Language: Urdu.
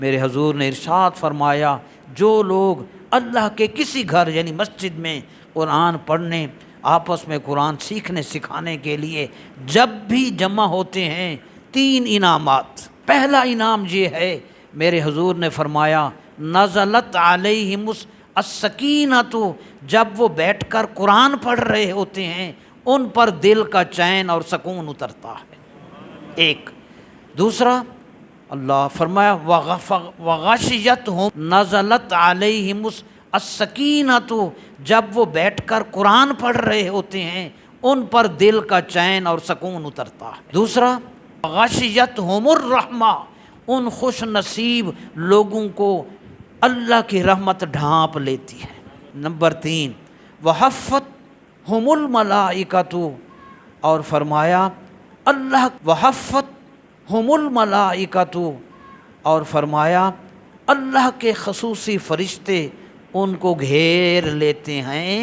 میرے حضور نے ارشاد فرمایا، جو لوگ اللہ کے کسی گھر یعنی مسجد میں قرآن پڑھنے، آپس میں قرآن سیکھنے سکھانے کے لیے جب بھی جمع ہوتے ہیں، 3 انعامات۔ پہلا انعام یہ ہے، میرے حضور نے فرمایا نزلت علیہم السکینۃ، جب وہ بیٹھ کر قرآن پڑھ رہے ہوتے ہیں ان پر دل کا چین اور سکون اترتا ہے۔ ایک دوسرا، اللہ فرمایا وغشیتہم نزلت علیہم السکینۃ، جب وہ بیٹھ کر قرآن پڑھ رہے ہوتے ہیں ان پر دل کا چین اور سکون اترتا ہے۔ دوسرا، غشیتہم الرحمہ، ان خوش نصیب لوگوں کو اللہ کی رحمت ڈھانپ لیتی ہے۔ نمبر 3، وحفتہم الملائکۃ، اور فرمایا اللہ وحفتہم الملائکۃ، اور فرمایا اللہ کے خصوصی فرشتے ان کو گھیر لیتے ہیں۔